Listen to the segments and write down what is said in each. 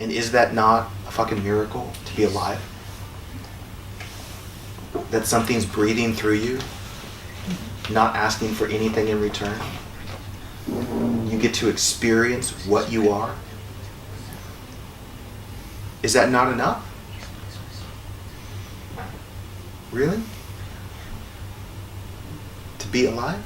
And is that not a fucking miracle to be alive? That something's breathing through you, not asking for anything in return. You get to experience what you are. Is that not enough? Really? To be alive?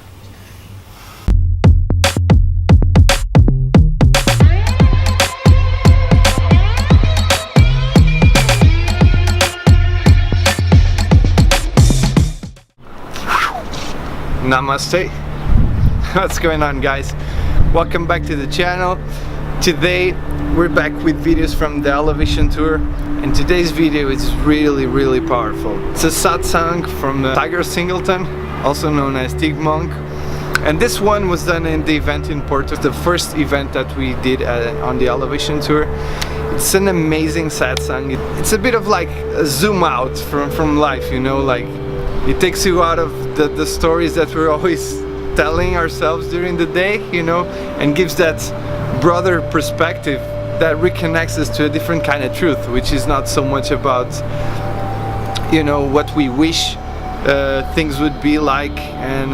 Namaste. What's going on, guys? Welcome back to the channel. Today we're back with videos from the Elevation Tour, and today's video is really powerful. It's a Satsang from Tiger Singleton, also known as Tigmonk, and this one was done in the event in Porto, the first event that we did on the Elevation Tour. It's an amazing Satsang. It's a bit of like a zoom out from life, you know, like it takes you out of the stories that we're always telling ourselves during the day, you know, and gives that broader perspective that reconnects us to a different kind of truth, which is not so much about, you know, what we wish things would be like, and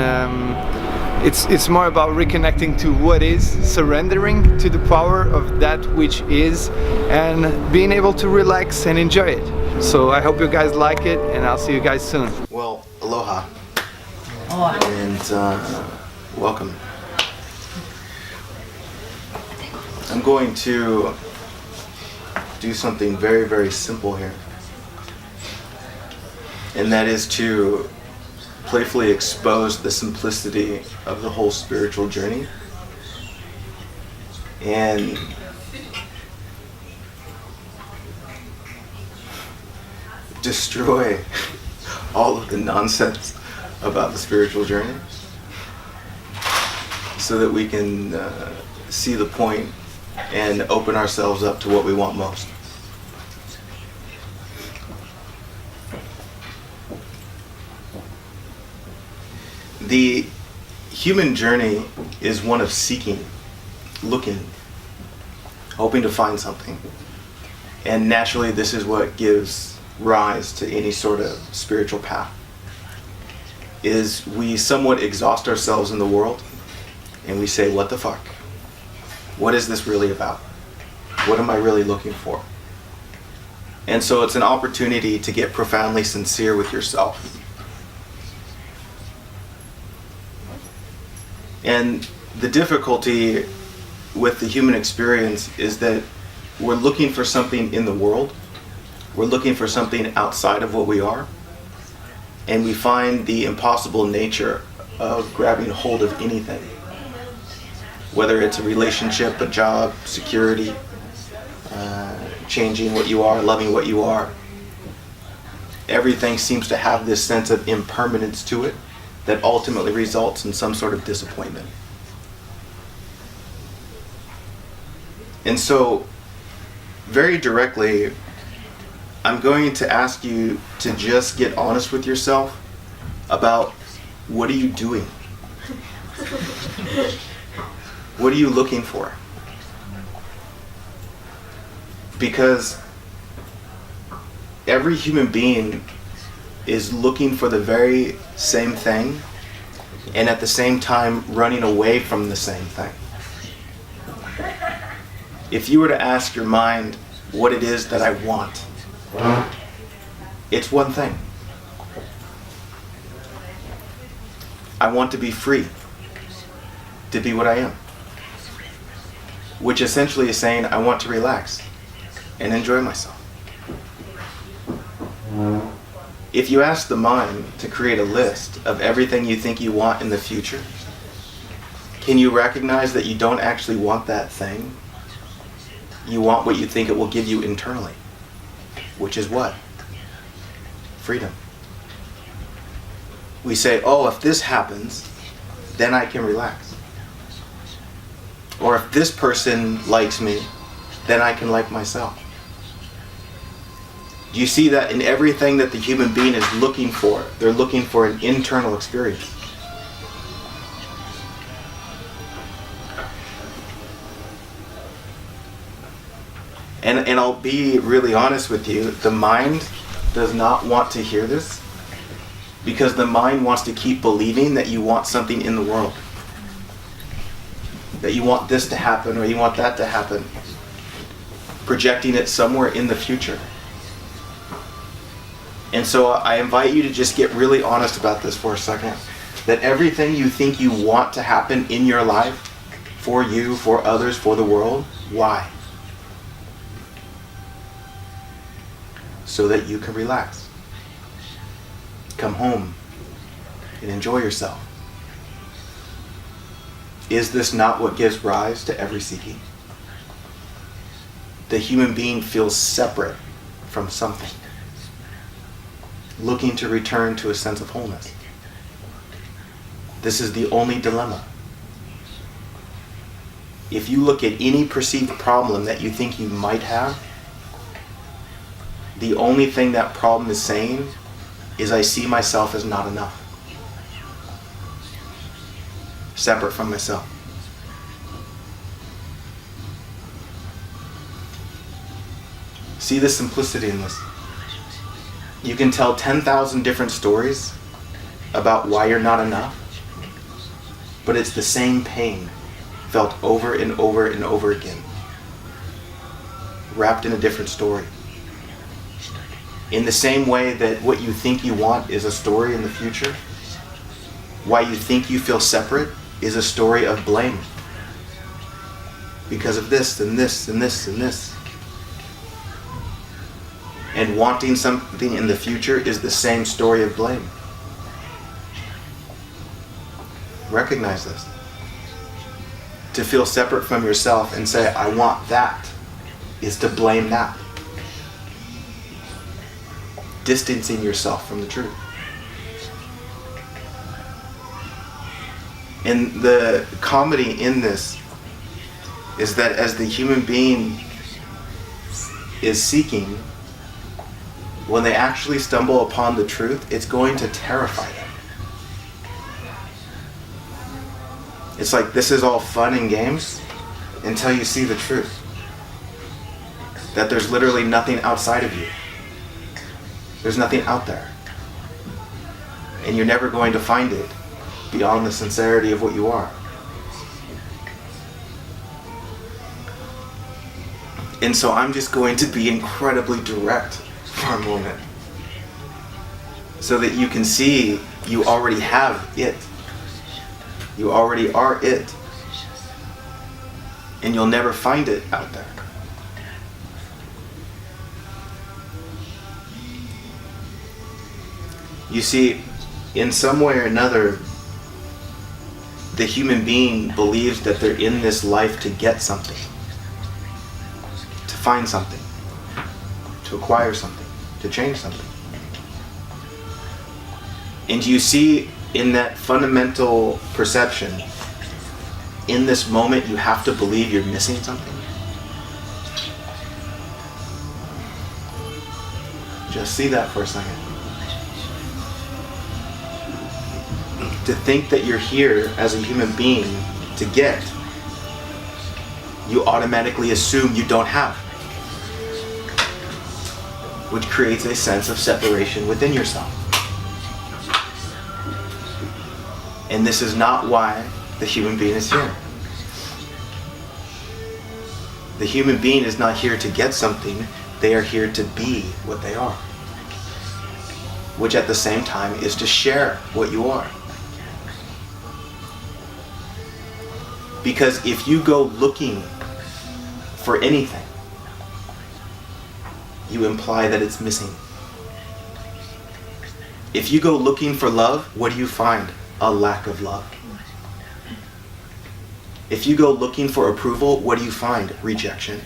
it's more about reconnecting to what is, surrendering to the power of that which is, and being able to relax and enjoy it. So I hope you guys like it, and I'll see you guys soon. Well, aloha. And welcome. I'm going to do something very simple here, and that is to playfully expose the simplicity of the whole spiritual journey and destroy all of the nonsense about the spiritual journey so that we can see the point and open ourselves up to what we want most. The human journey is one of seeking, looking, hoping to find something. And naturally, this is what gives rise to any sort of spiritual path. Is we somewhat exhaust ourselves in the world and we say, what the fuck? What is this really about? What am I really looking for? And so it's an opportunity to get profoundly sincere with yourself. And the difficulty with the human experience is that we're looking for something in the world. We're looking for something outside of what we are. And we find the impossible nature of grabbing hold of anything. Whether it's a relationship, a job, security, changing what you are, loving what you are. Everything seems to have this sense of impermanence to it that ultimately results in some sort of disappointment. And so, very directly, I'm going to ask you to just get honest with yourself about what are you doing? What are you looking for? Because every human being is looking for the very same thing, and at the same time running away from the same thing. If you were to ask your mind what it is that I want, it's one thing. I want to be free, to be what I am. Which essentially is saying I want to relax and enjoy myself. If you ask the mind to create a list of everything you think you want in the future, can you recognize that you don't actually want that thing? You want what you think it will give you internally, which is what? Freedom. We say, oh, if this happens, then I can relax. Or if this person likes me, then I can like myself. Do you see that in everything that the human being is looking for? They're looking for an internal experience. And I'll be really honest with you, the mind does not want to hear this, because the mind wants to keep believing that you want something in the world. That you want this to happen or you want that to happen. Projecting it somewhere in the future. And so I invite you to just get really honest about this for a second. That everything you think you want to happen in your life, for you, for others, for the world, why? So that you can relax. Come home and enjoy yourself. Is this not what gives rise to every seeking? The human being feels separate from something, looking to return to a sense of wholeness. This is the only dilemma. If you look at any perceived problem that you think you might have, the only thing that problem is saying is, I see myself as not enough. Separate from myself. See the simplicity in this. You can tell 10,000 different stories about why you're not enough, but it's the same pain felt over and over and over again, wrapped in a different story. In the same way that what you think you want is a story in the future, why you think you feel separate is a story of blame. Because of this and this and this and this. And wanting something in the future is the same story of blame. Recognize this. To feel separate from yourself and say, I want that, is to blame that. Distancing yourself from the truth. And the comedy in this is that as the human being is seeking, when they actually stumble upon the truth, it's going to terrify them. It's like, this is all fun and games until you see the truth. That there's literally nothing outside of you. There's nothing out there. And you're never going to find it beyond the sincerity of what you are. And so I'm just going to be incredibly direct for a moment, so that you can see you already have it. You already are it. And you'll never find it out there. You see, in some way or another, the human being believes that they're in this life to get something, to find something, to acquire something, to change something. And you see, in that fundamental perception, in this moment you have to believe you're missing something. Just see that for a second. To think that you're here as a human being to get, you automatically assume you don't have, which creates a sense of separation within yourself. And this is not why the human being is here. The human being is not here to get something, they are here to be what they are. Which at the same time is to share what you are. Because if you go looking for anything, you imply that it's missing. If you go looking for love, what do you find? A lack of love. If you go looking for approval, what do you find? Rejection.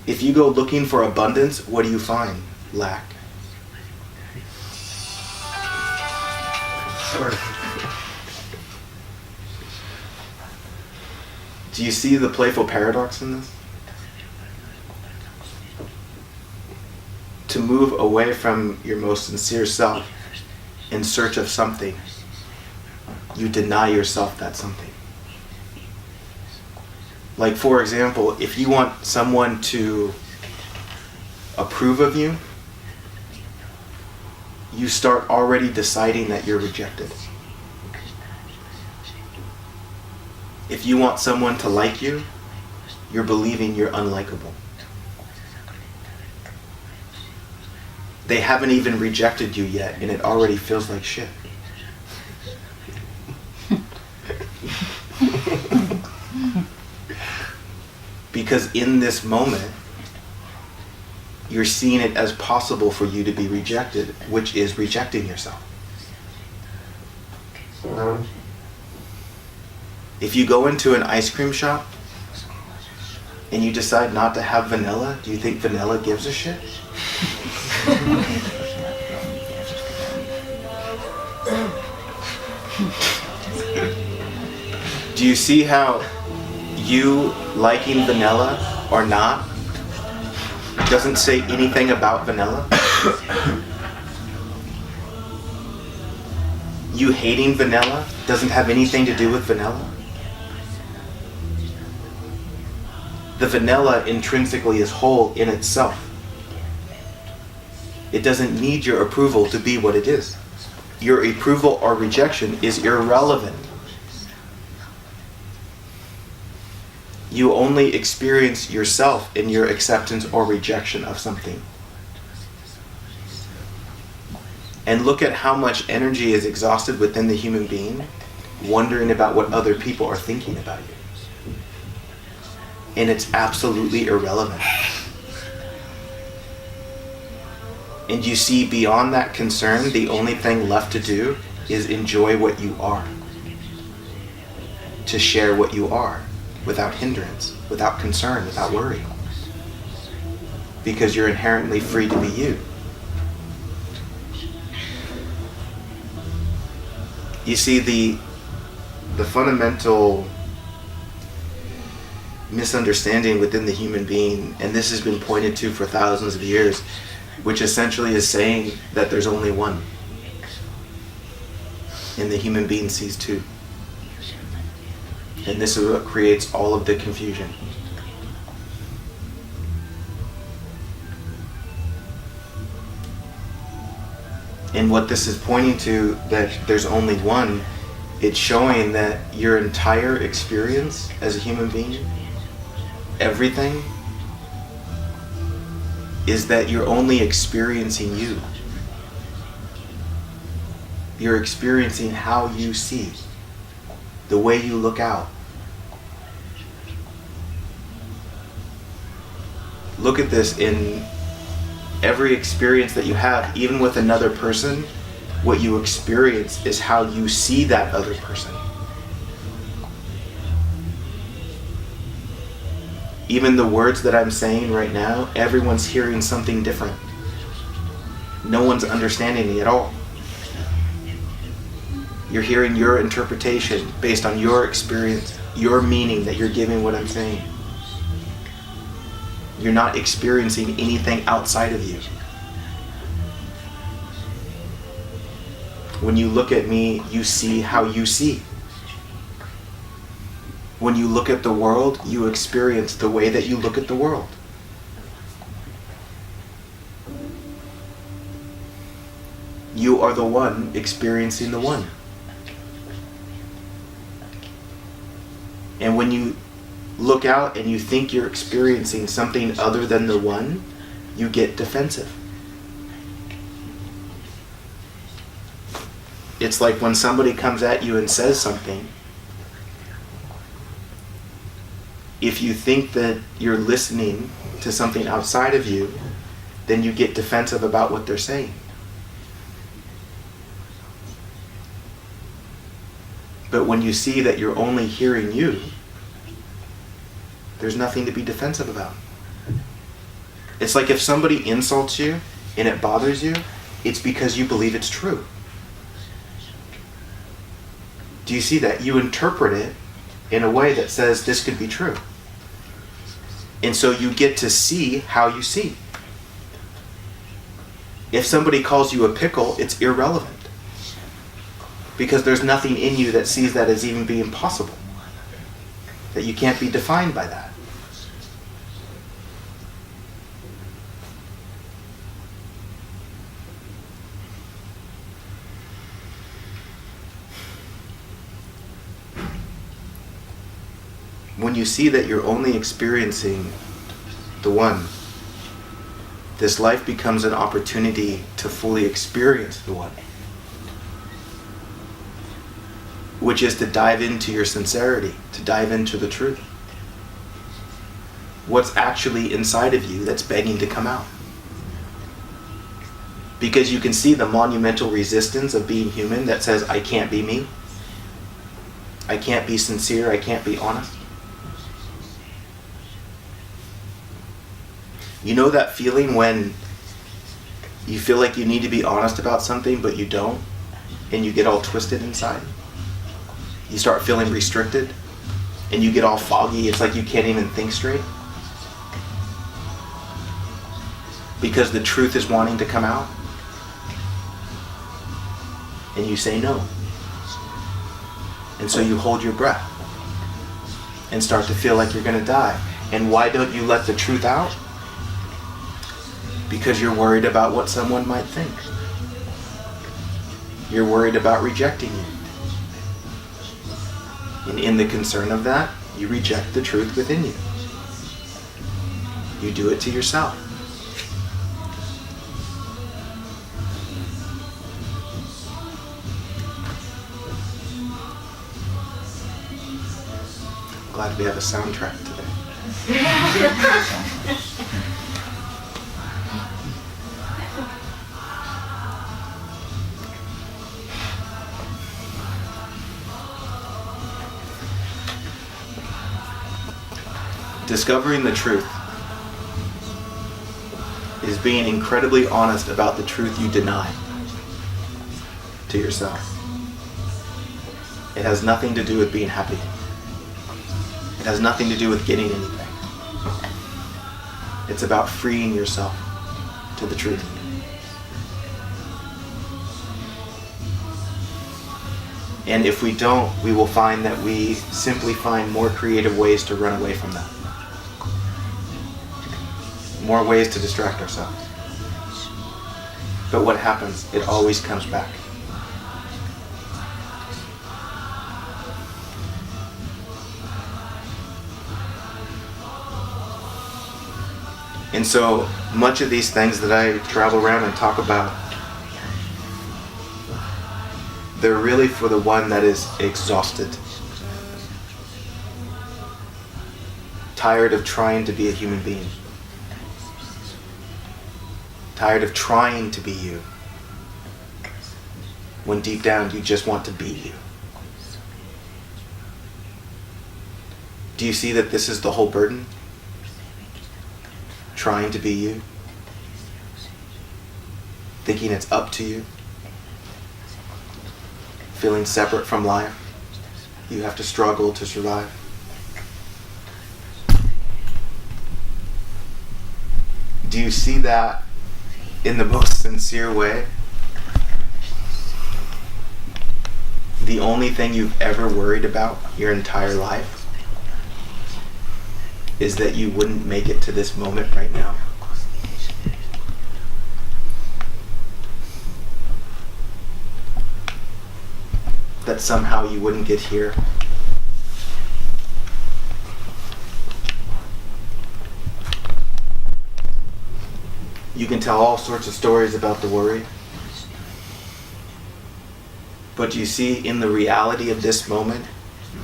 If you go looking for abundance, what do you find? Lack. Do you see the playful paradox in this? To move away from your most sincere self in search of something, you deny yourself that something. Like, for example, if you want someone to approve of you, you start already deciding that you're rejected. If you want someone to like you, you're believing you're unlikable. They haven't even rejected you yet, and it already feels like shit. Because in this moment, you're seeing it as possible for you to be rejected, which is rejecting yourself. If you go into an ice cream shop and you decide not to have vanilla, do you think vanilla gives a shit? Do you see how you liking vanilla or not doesn't say anything about vanilla? You hating vanilla doesn't have anything to do with vanilla. The vanilla intrinsically is whole in itself. It doesn't need your approval to be what it is. Your approval or rejection is irrelevant. You only experience yourself in your acceptance or rejection of something. And look at how much energy is exhausted within the human being, wondering about what other people are thinking about you. And it's absolutely irrelevant. And you see, beyond that concern, the only thing left to do is enjoy what you are. To share what you are, without hindrance, without concern, without worry. Because you're inherently free to be you. You see, the fundamental misunderstanding within the human being, and this has been pointed to for thousands of years, which essentially is saying that there's only one. And the human being sees two. And this is what creates all of the confusion. And what this is pointing to, that there's only one, it's showing that your entire experience as a human being, everything, is that you're only experiencing you. You're experiencing how you see, the way you look out. Look at this in every experience that you have, even with another person. What you experience is how you see that other person. Even the words that I'm saying right now, everyone's hearing something different. No one's understanding me at all. You're hearing your interpretation based on your experience, your meaning that you're giving what I'm saying. You're not experiencing anything outside of you. When you look at me, you see how you see. When you look at the world, you experience the way that you look at the world. You are the one experiencing the one. And when you look out and you think you're experiencing something other than the one, you get defensive. It's like when somebody comes at you and says something, if you think that you're listening to something outside of you, then you get defensive about what they're saying. But when you see that you're only hearing you, there's nothing to be defensive about. It's like if somebody insults you and it bothers you, it's because you believe it's true. Do you see that? You interpret it in a way that says this could be true. And so you get to see how you see. If somebody calls you a pickle, it's irrelevant. Because there's nothing in you that sees that as even being possible. that you can't be defined by that. When you see that you're only experiencing the one, this life becomes an opportunity to fully experience the one, which is to dive into your sincerity, to dive into the truth. What's actually inside of you that's begging to come out. Because you can see the monumental resistance of being human that says, I can't be me. I can't be sincere. I can't be honest. You know that feeling when you feel like you need to be honest about something, but you don't, and you get all twisted inside? You start feeling restricted, and you get all foggy. It's like you can't even think straight. Because the truth is wanting to come out, and you say no. And so you hold your breath and start to feel like you're going to die. And why don't you let the truth out? Because you're worried about what someone might think. You're worried about rejecting you. And in the concern of that, you reject the truth within you. You do it to yourself. Glad we have a soundtrack today. Discovering the truth is being incredibly honest about the truth you deny to yourself. It has nothing to do with being happy. It has nothing to do with getting anything. It's about freeing yourself to the truth. And if we don't, we will find that we simply find more creative ways to run away from that. More ways to distract ourselves. But what happens? It always comes back. And so much of these things that I travel around and talk about, they're really for the one that is exhausted. Tired of trying to be a human being. Tired of trying to be you. When deep down you just want to be you. Do you see that this is the whole burden? Trying to be you. Thinking it's up to you. Feeling separate from life. You have to struggle to survive. Do you see that in the most sincere way? The only thing you've ever worried about your entire life is that you wouldn't make it to this moment right now. That somehow you wouldn't get here. You can tell all sorts of stories about the worry. But you see, in the reality of this moment,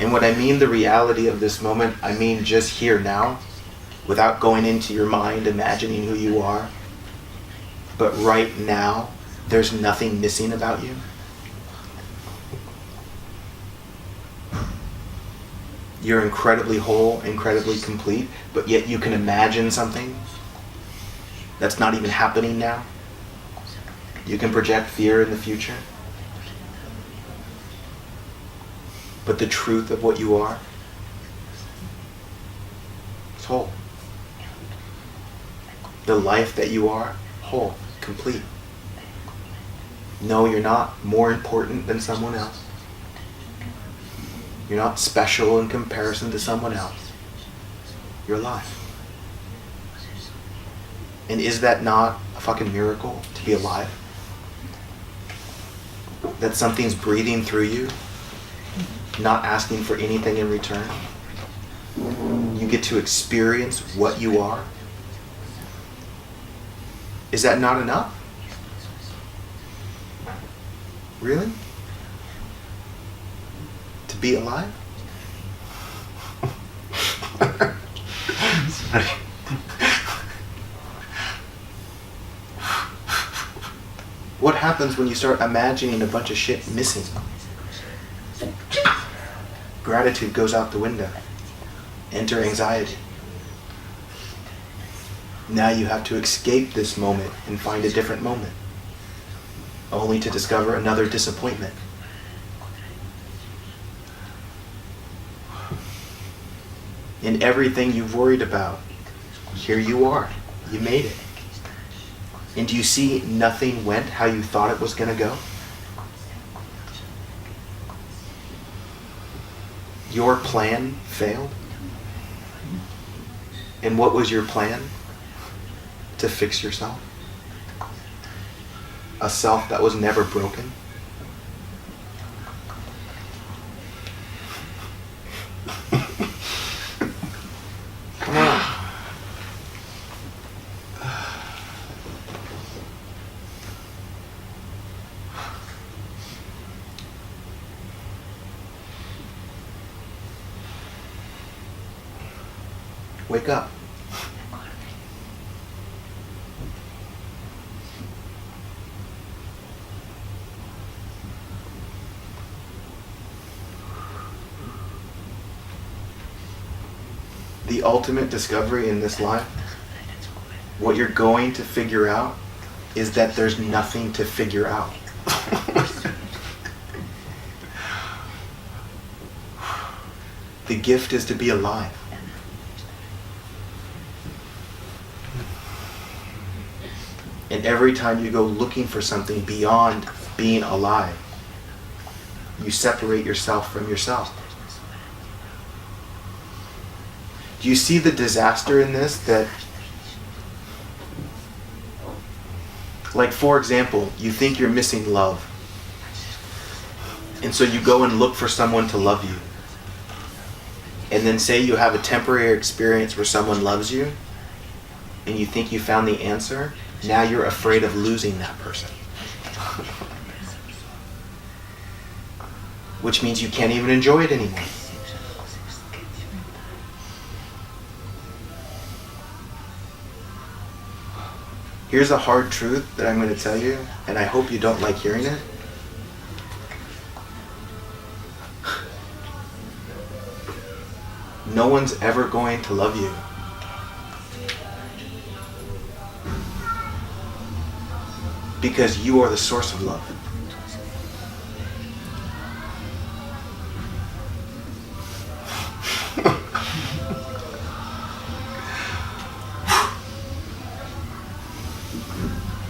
and what I mean the reality of this moment, I mean just here now, without going into your mind, imagining who you are. But right now, there's nothing missing about you. You're incredibly whole, incredibly complete, but yet you can imagine something that's not even happening now. You can project fear in the future. But the truth of what you are is whole. The life that you are, whole, complete. No, you're not more important than someone else. You're not special in comparison to someone else. You're alive. And is that not a fucking miracle to be alive? That something's breathing through you, not asking for anything in return. You get to experience what you are. Is that not enough? Really? To be alive? Sorry. What happens when you start imagining a bunch of shit missing? Gratitude goes out the window. Enter anxiety. Now you have to escape this moment and find a different moment, only to discover another disappointment. In everything you've worried about, here you are. You made it. And do you see nothing went how you thought it was going to go? Your plan failed? And what was your plan? To fix yourself? A self that was never broken? Come on. Wake up. The ultimate discovery in this life, what you're going to figure out, is that there's nothing to figure out. The gift is to be alive. And every time you go looking for something beyond being alive, you separate yourself from yourself. Do you see the disaster in this? That, like, for example, you think you're missing love. And so you go and look for someone to love you. And then say you have a temporary experience where someone loves you, and you think you found the answer. Now you're afraid of losing that person. Which means you can't even enjoy it anymore. Here's a hard truth that I'm going to tell you, and I hope you don't like hearing it. No one's ever going to love you. Because you are the source of love.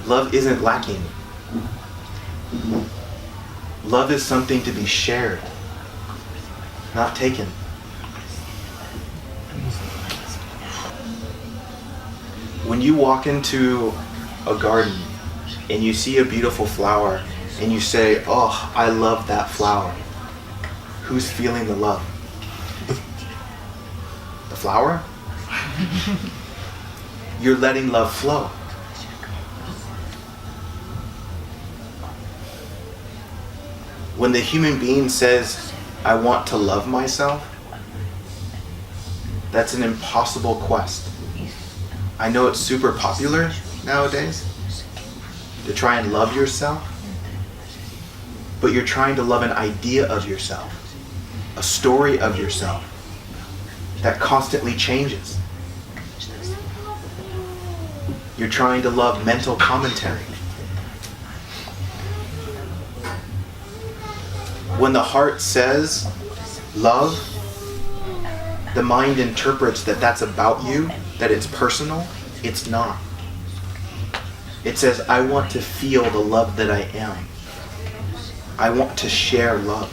Love isn't lacking. Love is something to be shared, not taken. When you walk into a garden and you see a beautiful flower and you say, "Oh, I love that flower," who's feeling the love? The flower? You're letting love flow. When the human being says, "I want to love myself," that's an impossible quest. I know it's super popular nowadays to try and love yourself, but you're trying to love an idea of yourself, a story of yourself that constantly changes. You're trying to love mental commentary. When the heart says love, the mind interprets that that's about you, that it's personal. It's not. It says, "I want to feel the love that I am. I want to share love."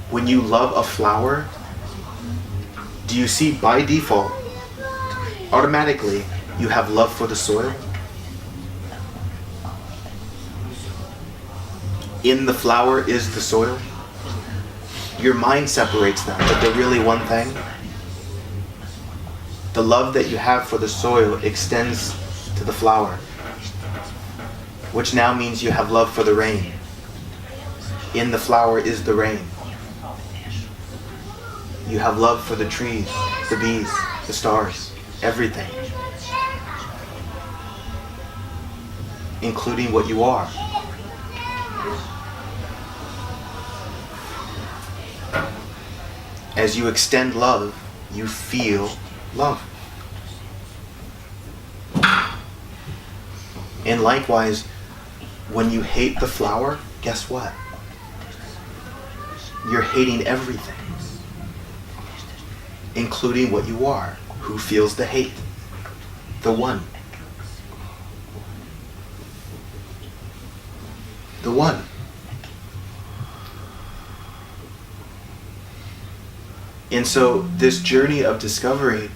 When you love a flower, do you see by default, automatically, you have love for the soil? In the flower is the soil. Your mind separates them, but they're really one thing. The love that you have for the soil extends to the flower, which now means you have love for the rain. In the flower is the rain. You have love for the trees, the bees, the stars, everything, including what you are. As you extend love, you feel love. And likewise, when you hate the flower, guess what? You're hating everything, including what you are. Who feels the hate? The one. The one. And so this journey of discovery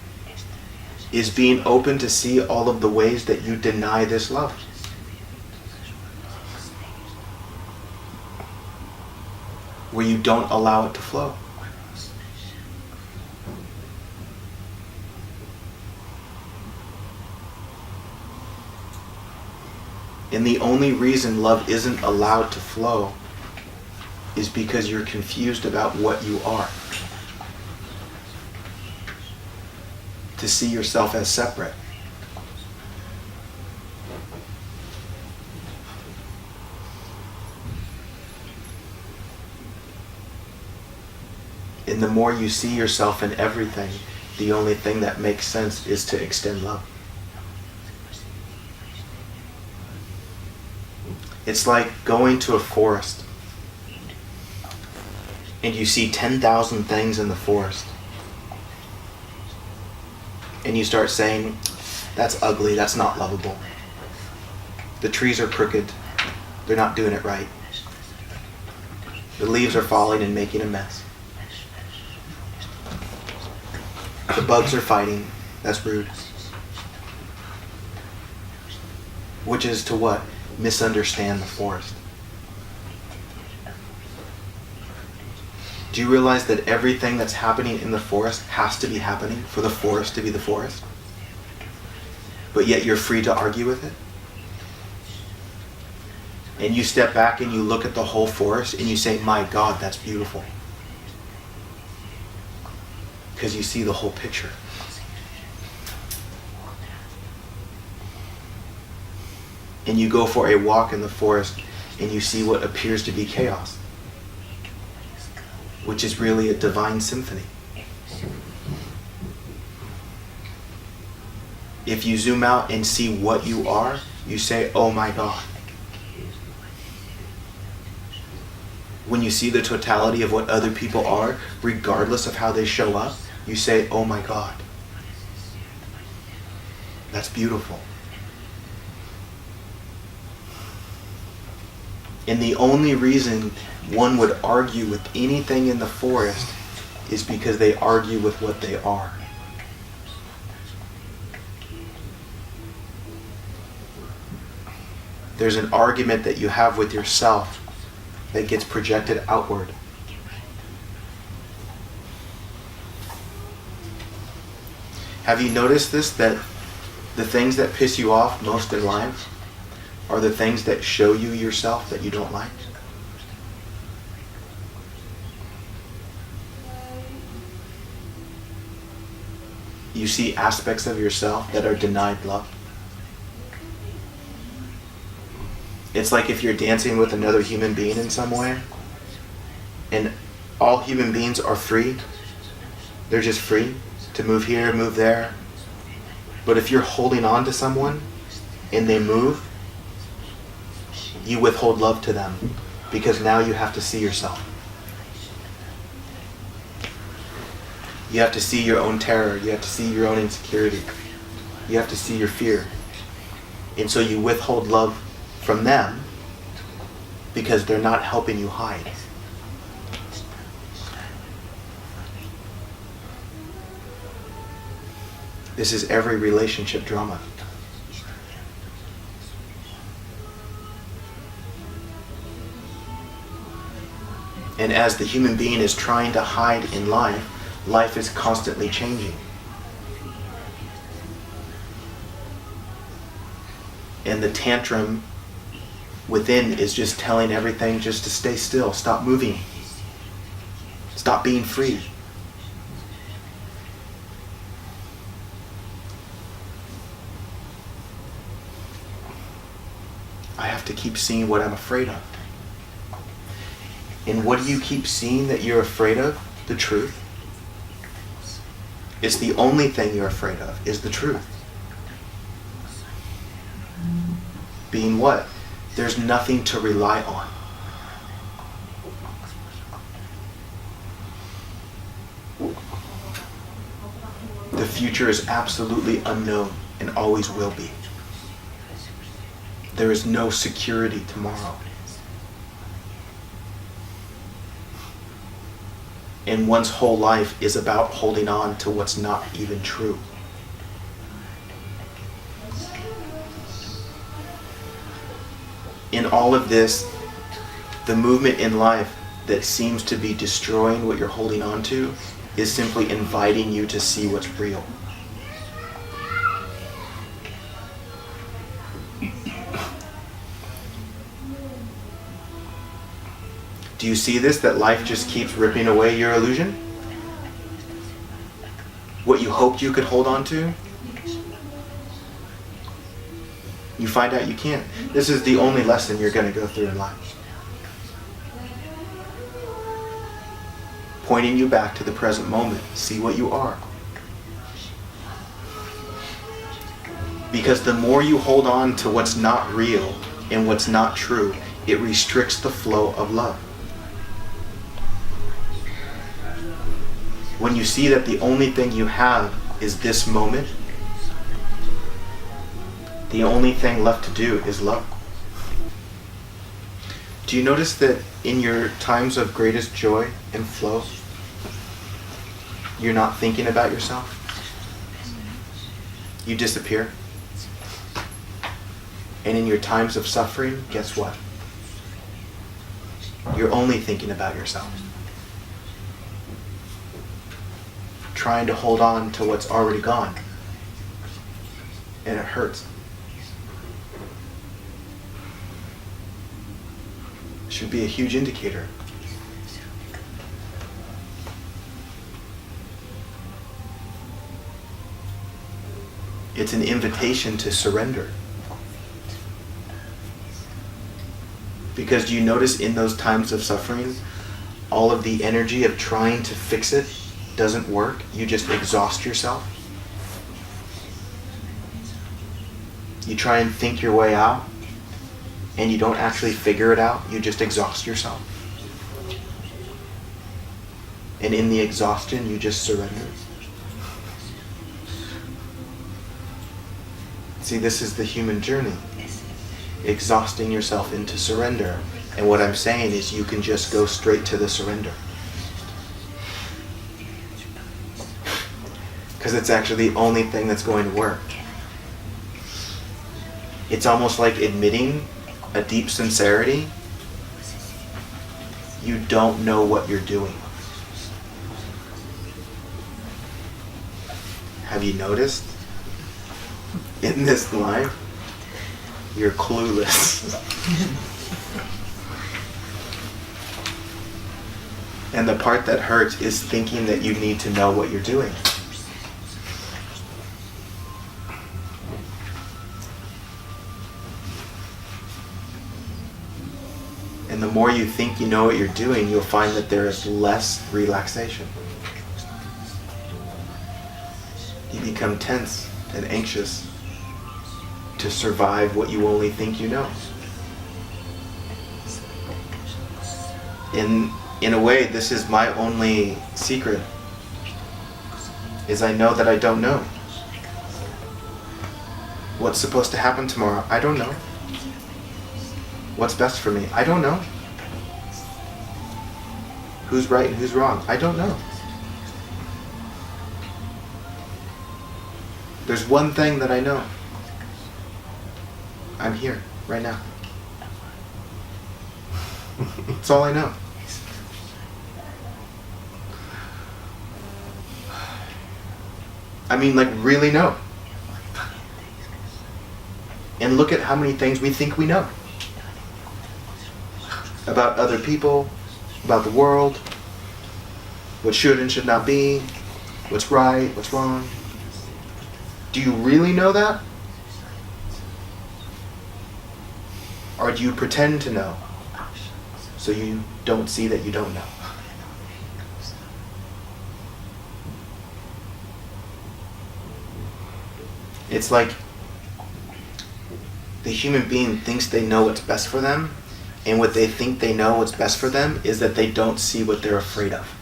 is being open to see all of the ways that you deny this love. Where you don't allow it to flow. And the only reason love isn't allowed to flow is because you're confused about what you are. To see yourself as separate. And the more you see yourself in everything, the only thing that makes sense is to extend love. It's like going to a forest and you see 10,000 things in the forest. And you start saying, that's ugly, that's not lovable. The trees are crooked, they're not doing it right. The leaves are falling and making a mess. The bugs are fighting, that's rude. Which is to what? Misunderstand the forest. Do you realize that everything that's happening in the forest has to be happening for the forest to be the forest? But yet you're free to argue with it? And you step back and you look at the whole forest and you say, my God, that's beautiful. Because you see the whole picture. And you go for a walk in the forest and you see what appears to be chaos, which is really a divine symphony. If you zoom out and see what you are, you say, oh my God. When you see the totality of what other people are, regardless of how they show up, you say, oh my God. That's beautiful. And the only reason one would argue with anything in the forest is because they argue with what they are. There's an argument that you have with yourself that gets projected outward. Have you noticed this, that the things that piss you off most in life are the things that show you yourself that you don't like? You see aspects of yourself that are denied love. It's like if you're dancing with another human being in some way, and all human beings are free. They're just free to move here, move there. But if you're holding on to someone and they move, you withhold love to them because now you have to see yourself. You have to see your own terror. You have to see your own insecurity. You have to see your fear. And so you withhold love from them because they're not helping you hide. This is every relationship drama. And as the human being is trying to hide in life, life is constantly changing. And the tantrum within is just telling everything just to stay still, stop moving, stop being free. I have to keep seeing what I'm afraid of. And what do you keep seeing that you're afraid of? The truth. It's the only thing you're afraid of, is the truth. Being what? There's nothing to rely on. The future is absolutely unknown and always will be. There is no security tomorrow. And one's whole life is about holding on to what's not even true. In all of this, the movement in life that seems to be destroying what you're holding on to is simply inviting you to see what's real. Do you see this, that life just keeps ripping away your illusion? What you hoped you could hold on to? You find out you can't. This is the only lesson you're going to go through in life. Pointing you back to the present moment. See what you are. Because the more you hold on to what's not real and what's not true, it restricts the flow of love. When you see that the only thing you have is this moment, the only thing left to do is love. Do you notice that in your times of greatest joy and flow, you're not thinking about yourself? You disappear. And in your times of suffering, guess what? You're only thinking about yourself. Trying to hold on to what's already gone. And it hurts. Should be a huge indicator. It's an invitation to surrender. Because do you notice in those times of suffering, all of the energy of trying to fix it doesn't work? You just exhaust yourself. You try and think your way out, and you don't actually figure it out. You just exhaust yourself. And in the exhaustion, you just surrender. See, this is the human journey. Exhausting yourself into surrender. And what I'm saying is you can just go straight to the surrender. Because it's actually the only thing that's going to work. It's almost like admitting a deep sincerity. You don't know what you're doing. Have you noticed? In this life, you're clueless. And the part that hurts is thinking that you need to know what you're doing. And the more you think you know what you're doing, you'll find that there is less relaxation. You become tense and anxious to survive what you only think you know. In a way, this is my only secret, is I know that I don't know. What's supposed to happen tomorrow? I don't know. What's best for me? I don't know. Who's right and who's wrong? I don't know. There's one thing that I know. I'm here, right now. That's all I know. I mean, like, really know. And look at how many things we think we know. About other people, about the world, what should and should not be, what's right, what's wrong. Do you really know that? Or do you pretend to know, so you don't see that you don't know? It's like the human being thinks they know what's best for them, and what they think they know what's best for them is that they don't see what they're afraid of.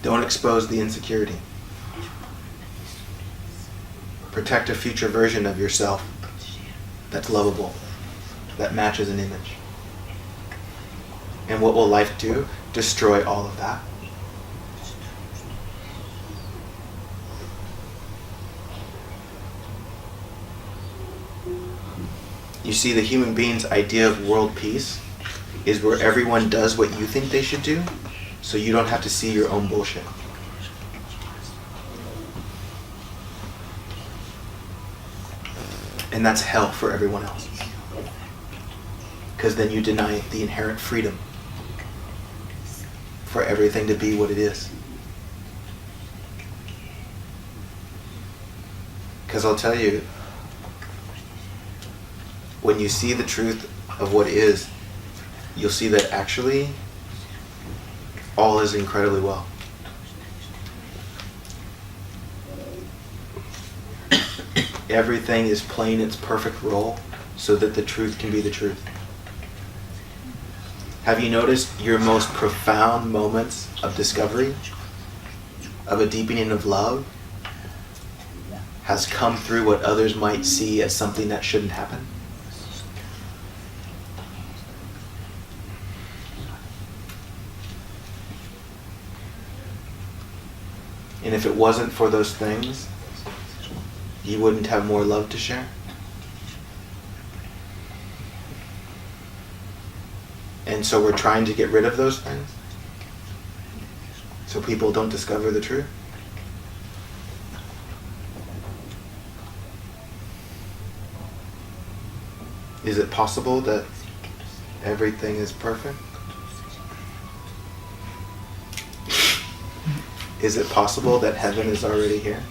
Don't expose the insecurity. Protect a future version of yourself that's lovable, that matches an image. And what will life do? Destroy all of that. You see, the human being's idea of world peace is where everyone does what you think they should do, so you don't have to see your own bullshit. And that's hell for everyone else. Because then you deny the inherent freedom for everything to be what it is. Because I'll tell you, when you see the truth of what is, you'll see that actually all is incredibly well. Everything is playing its perfect role so that the truth can be the truth. Have you noticed your most profound moments of discovery, of a deepening of love, has come through what others might see as something that shouldn't happen? And if it wasn't for those things, you wouldn't have more love to share? And so we're trying to get rid of those things so people don't discover the truth? Is it possible that everything is perfect? Is it possible that heaven is already here?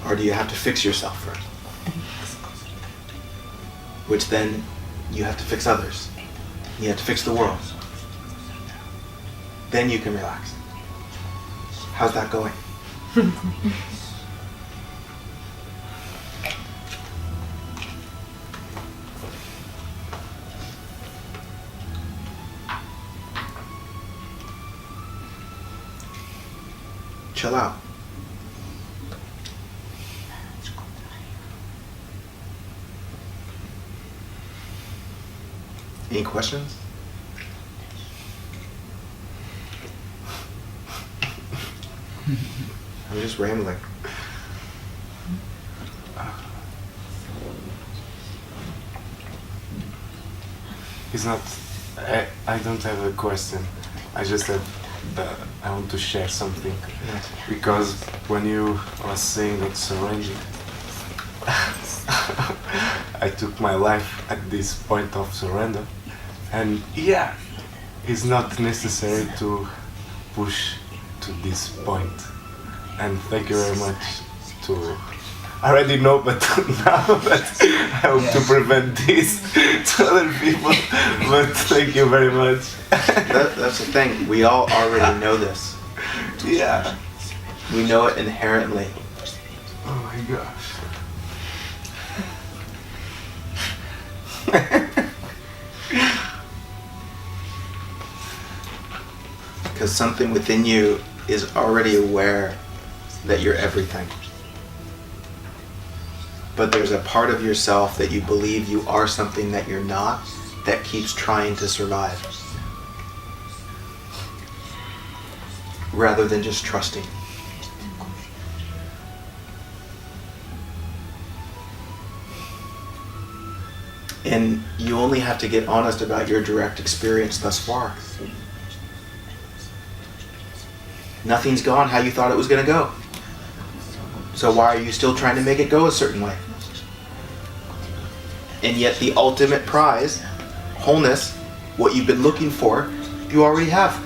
Or do you have to fix yourself first? Which then you have to fix others. You have to fix the world. Then you can relax. How's that going? Chill out. Any questions? I'm just rambling. It's not, I don't have a question. I just have I want to share something. Yes. Because when you were saying that surrender, I took my life at this point of surrender. And yeah, it's not necessary to push to this point. And thank you very much to, I already know, but now that I hope to prevent this to other people, but thank you very much. That's the thing, we all already know this. Yeah. We know it inherently. Oh my gosh. Because something within you is already aware that you're everything. But there's a part of yourself that you believe you are something that you're not, that keeps trying to survive, rather than just trusting. And you only have to get honest about your direct experience thus far. Nothing's gone how you thought it was going to go. So why are you still trying to make it go a certain way? And yet the ultimate prize, wholeness, what you've been looking for, you already have.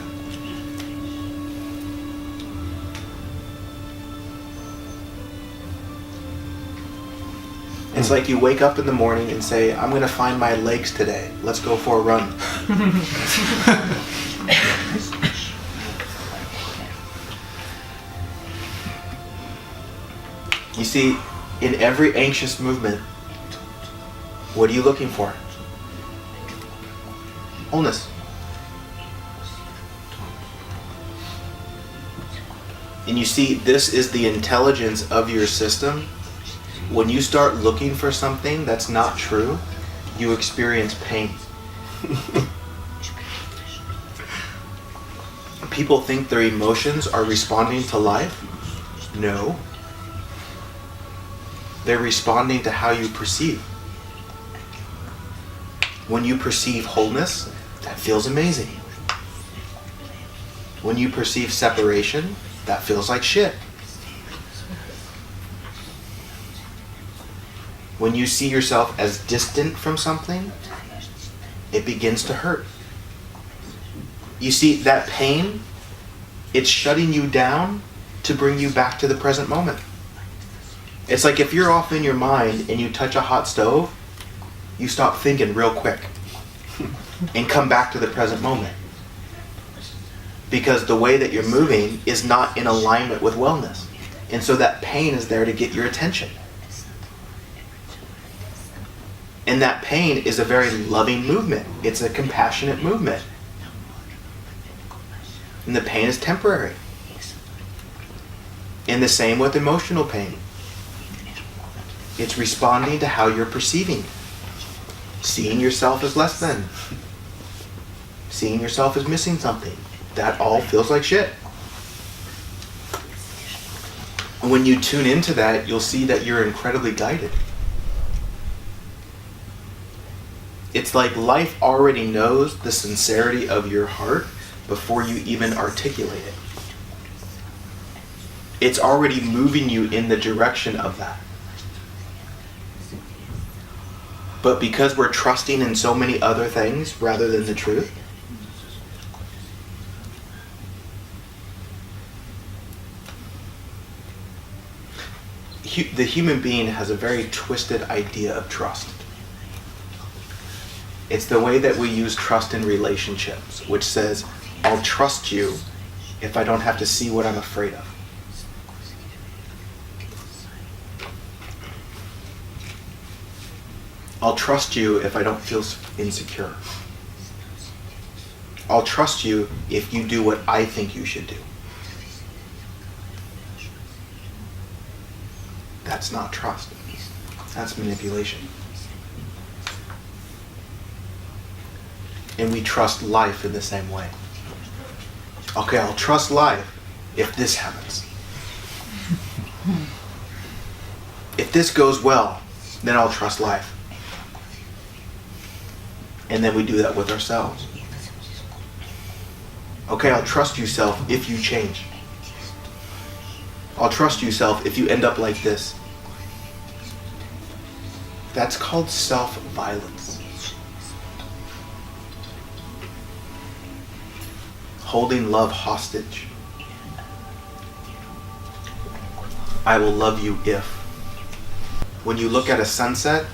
It's like you wake up in the morning and say, I'm going to find my legs today. Let's go for a run. You see, in every anxious movement, what are you looking for? Wholeness. And you see, this is the intelligence of your system. When you start looking for something that's not true, you experience pain. People think their emotions are responding to life. No. They're responding to how you perceive. When you perceive wholeness, that feels amazing. When you perceive separation, that feels like shit. When you see yourself as distant from something, it begins to hurt. You see, that pain, it's shutting you down to bring you back to the present moment. It's like if you're off in your mind and you touch a hot stove, you stop thinking real quick and come back to the present moment. Because the way that you're moving is not in alignment with wellness. And so that pain is there to get your attention. And that pain is a very loving movement. It's a compassionate movement. And the pain is temporary. And the same with emotional pain. It's responding to how you're perceiving. Seeing yourself as less than. Seeing yourself as missing something. That all feels like shit. And when you tune into that, you'll see that you're incredibly guided. It's like life already knows the sincerity of your heart before you even articulate it. It's already moving you in the direction of that. But because we're trusting in so many other things rather than the truth, the human being has a very twisted idea of trust. It's the way that we use trust in relationships, which says, I'll trust you if I don't have to see what I'm afraid of. I'll trust you if I don't feel insecure. I'll trust you if you do what I think you should do. That's not trust. That's manipulation. And we trust life in the same way. Okay, I'll trust life if this happens. If this goes well, then I'll trust life. And then we do that with ourselves. Okay, I'll trust you, self, if you change. I'll trust you, self, if you end up like this. That's called self-violence. Holding love hostage. I will love you if. When you look at a sunset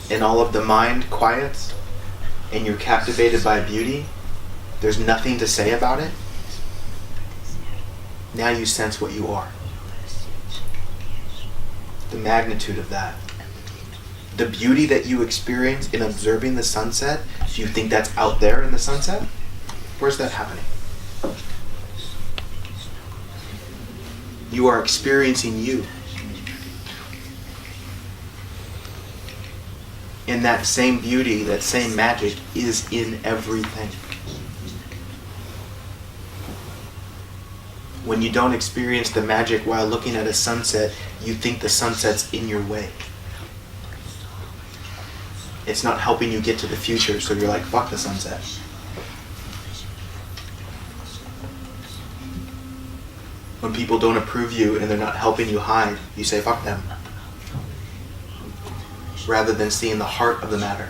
and all of the mind quiets and you're captivated by beauty, there's nothing to say about it. Now you sense what you are. The magnitude of that. The beauty that you experience in observing the sunset, do you think that's out there in the sunset? Where's that happening? You are experiencing you. And that same beauty, that same magic is in everything. When you don't experience the magic while looking at a sunset, you think the sunset's in your way. It's not helping you get to the future, so you're like, fuck the sunset. When people don't approve you and they're not helping you hide, you say, fuck them. Rather than seeing the heart of the matter.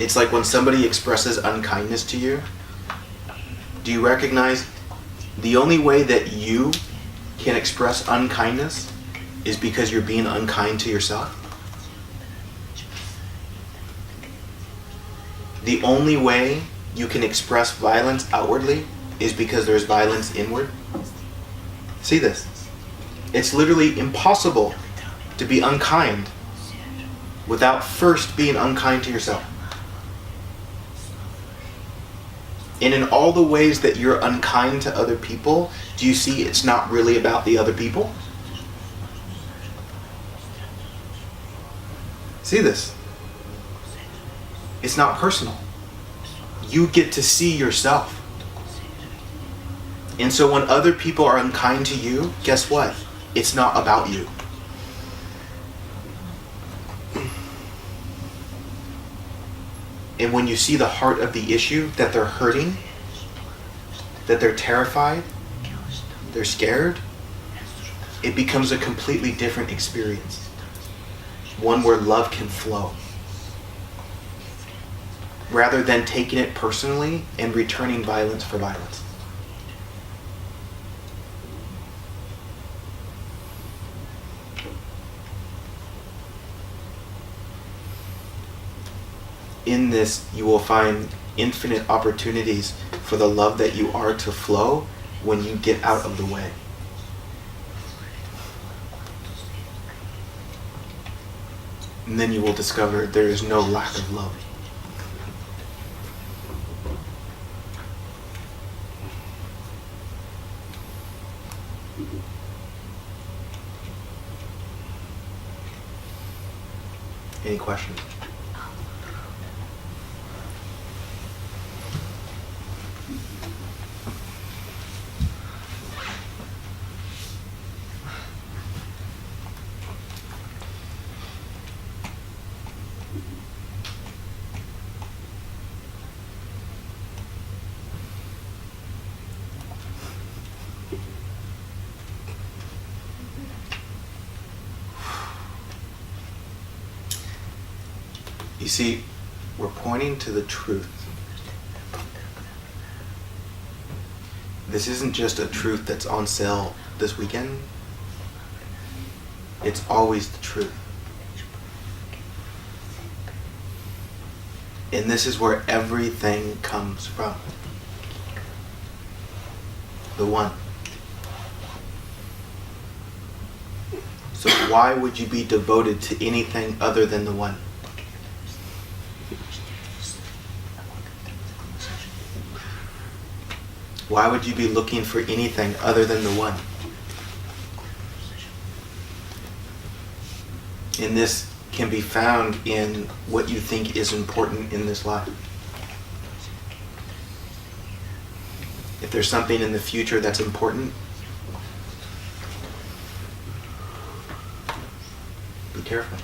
It's like when somebody expresses unkindness to you, do you recognize the only way that you can express unkindness is because you're being unkind to yourself? The only way you can express violence outwardly is because there's violence inward. See this? It's literally impossible to be unkind without first being unkind to yourself. And in all the ways that you're unkind to other people, do you see it's not really about the other people? See this? It's not personal. You get to see yourself. And so when other people are unkind to you, guess what? It's not about you. And when you see the heart of the issue, that they're hurting, that they're terrified, they're scared, it becomes a completely different experience. One where love can flow. Rather than taking it personally and returning violence for violence. In this, you will find infinite opportunities for the love that you are to flow when you get out of the way. And then you will discover there is no lack of love. Any questions? You see, we're pointing to the truth. This isn't just a truth that's on sale this weekend. It's always the truth. And this is where everything comes from. The one. So why would you be devoted to anything other than the one? Why would you be looking for anything other than the one? And this can be found in what you think is important in this life. If there's something in the future that's important, be careful.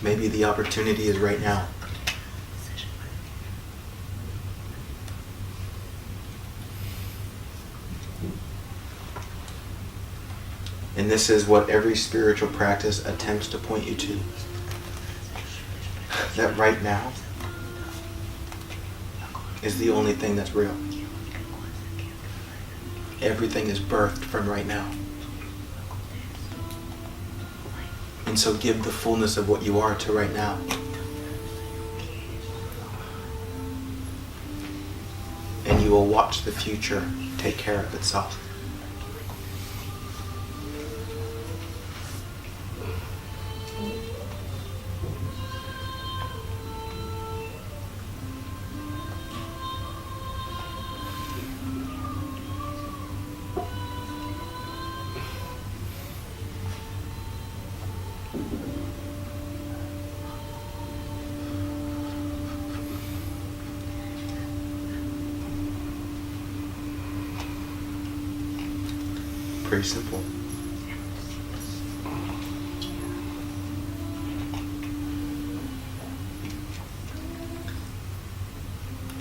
Maybe the opportunity is right now. And this is what every spiritual practice attempts to point you to. That right now is the only thing that's real. Everything is birthed from right now. And so give the fullness of what you are to right now. And you will watch the future take care of itself. Pretty simple.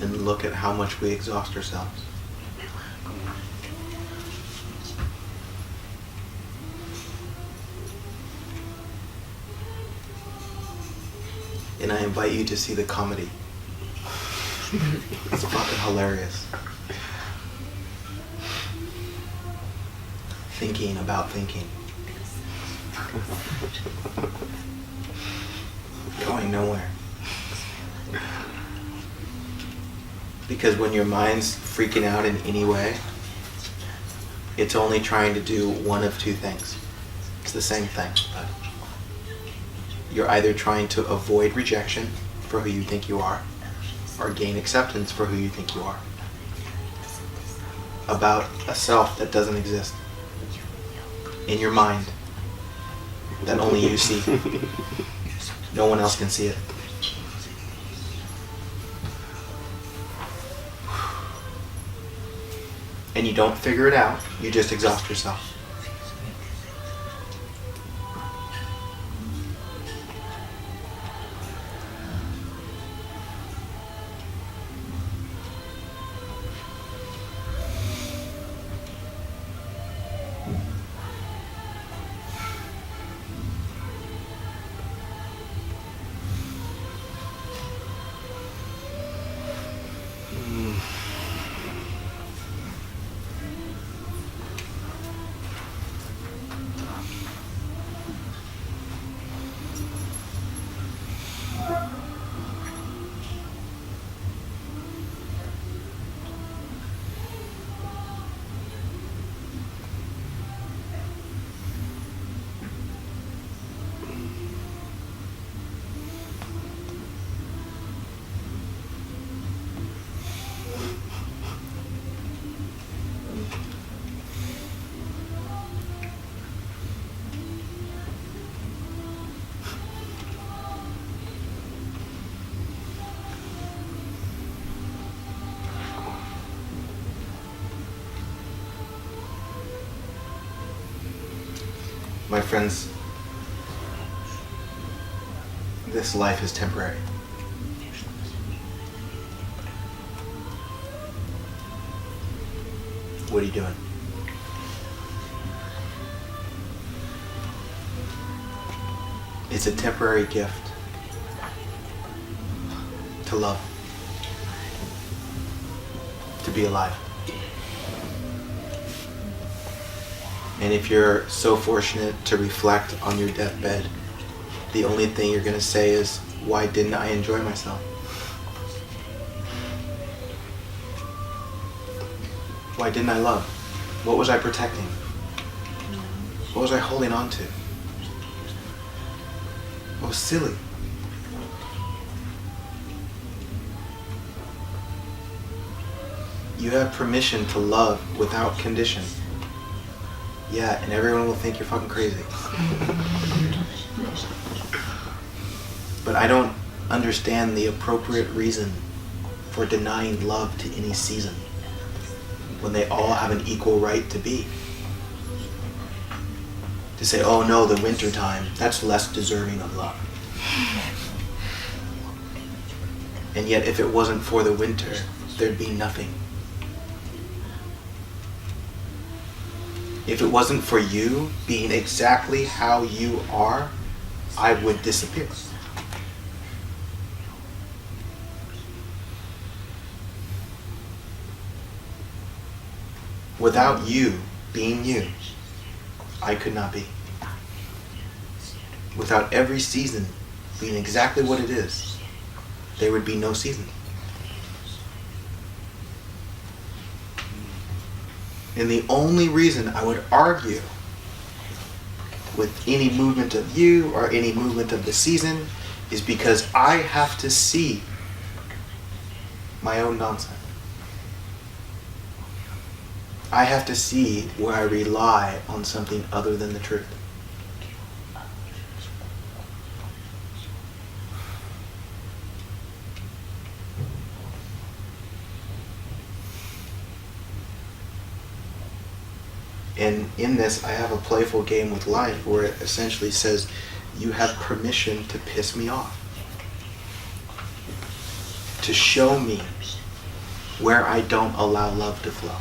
And look at how much we exhaust ourselves. And I invite you to see the comedy. It's fucking hilarious. Thinking about thinking. Going nowhere. Because when your mind's freaking out in any way, it's only trying to do one of two things. It's the same thing, but you're either trying to avoid rejection for who you think you are, or gain acceptance for who you think you are. About a self that doesn't exist. In your mind, that only you see. No one else can see it. And you don't figure it out, you just exhaust yourself. My friends, this life is temporary. What are you doing? It's a temporary gift to love, to be alive. And if you're so fortunate to reflect on your deathbed, the only thing you're going to say is, why didn't I enjoy myself? Why didn't I love? What was I protecting? What was I holding on to? What was silly? You have permission to love without condition. Yeah, and everyone will think you're fucking crazy. But I don't understand the appropriate reason for denying love to any season when they all have an equal right to be. To say, oh no, the winter time, that's less deserving of love. And yet if it wasn't for the winter, there'd be nothing. If it wasn't for you being exactly how you are, I would disappear. Without you being you, I could not be. Without every season being exactly what it is, there would be no season. And the only reason I would argue with any movement of you or any movement of the season is because I have to see my own nonsense. I have to see where I rely on something other than the truth. And in this, I have a playful game with life where it essentially says, you have permission to piss me off. To show me where I don't allow love to flow.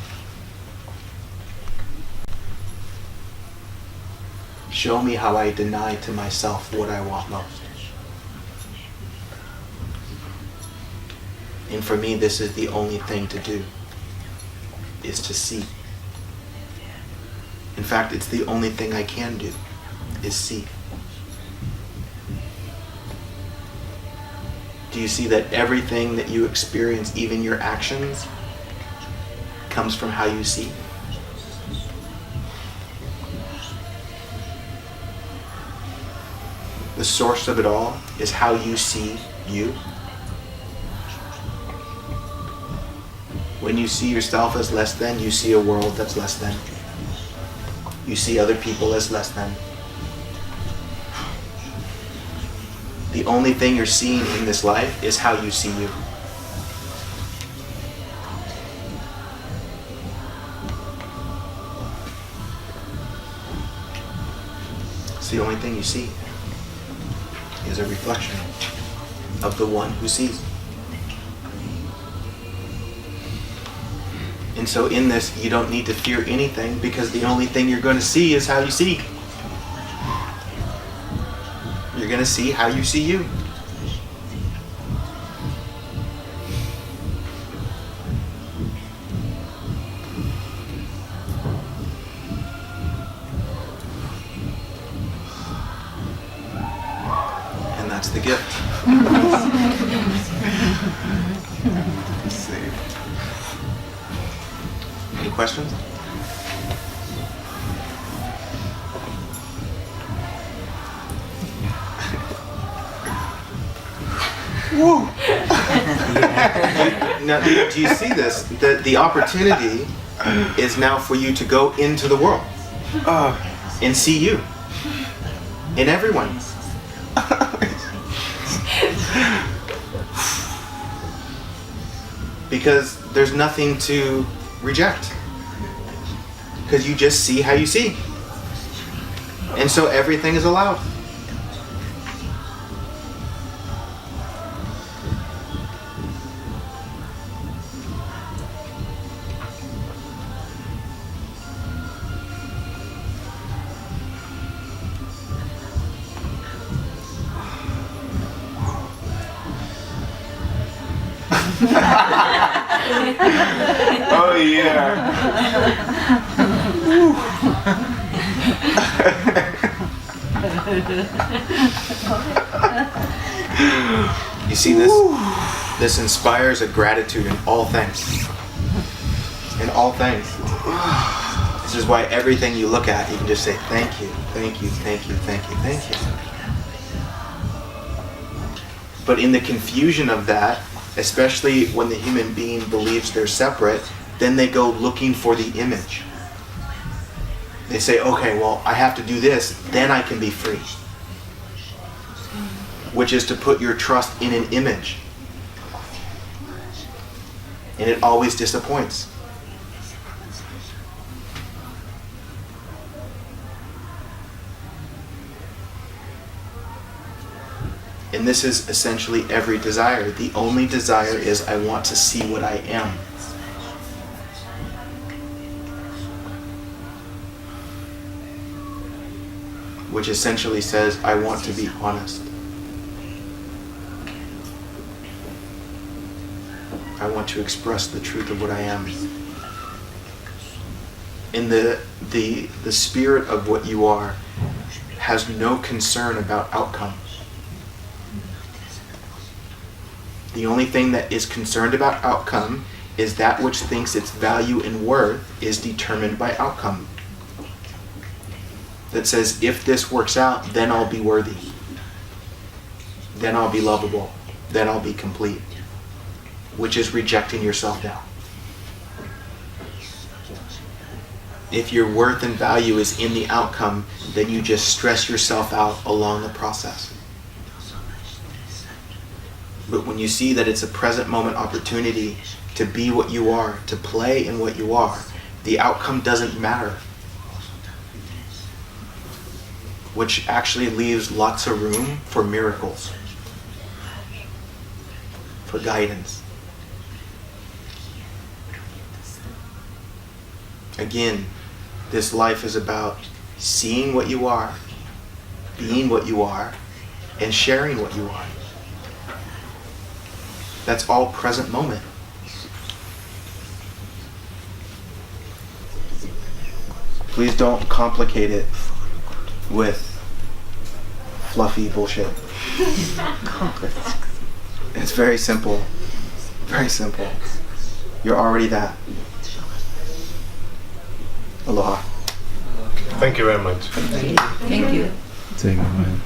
Show me how I deny to myself what I want most. And for me, this is the only thing to do, is to see. In fact, it's the only thing I can do, is see. Do you see that everything that you experience, even your actions, comes from how you see? The source of it all is how you see you. When you see yourself as less than, you see a world that's less than. You see other people as less than. The only thing you're seeing in this life is how you see you. It's the only thing you see is a reflection of the one who sees. And so in this, you don't need to fear anything, because the only thing you're going to see is how you see. You're going to see how you see you. And that's the gift. Any questions? Woo! Now, do you see this? The opportunity is now for you to go into the world and see you in everyone. Because there's nothing to reject. Because you just see how you see. And so everything is allowed. Oh yeah. You see this? This inspires a gratitude in all things. In all things. This is why everything you look at, you can just say thank you, thank you, thank you, thank you, thank you. But in the confusion of that, especially when the human being believes they're separate, then they go looking for the image. They say, okay, well, I have to do this, then I can be free. Which is to put your trust in an image. And it always disappoints. And this is essentially every desire. The only desire is, I want to see what I am. Which essentially says, I want to be honest. I want to express the truth of what I am. And the spirit of what you are has no concern about outcome. The only thing that is concerned about outcome is that which thinks its value and worth is determined by outcome. That says, if this works out, then I'll be worthy. Then I'll be lovable. Then I'll be complete. Which is rejecting yourself now. If your worth and value is in the outcome, then you just stress yourself out along the process. But when you see that it's a present moment opportunity to be what you are, to play in what you are, the outcome doesn't matter. which actually leaves lots of room for miracles, for guidance. Again, this life is about seeing what you are, being what you are, and sharing what you are. That's all present moment. Please don't complicate it with fluffy bullshit. It's very simple. Very simple. You're already that. Aloha. Thank you very much. Thank you. Take it, man.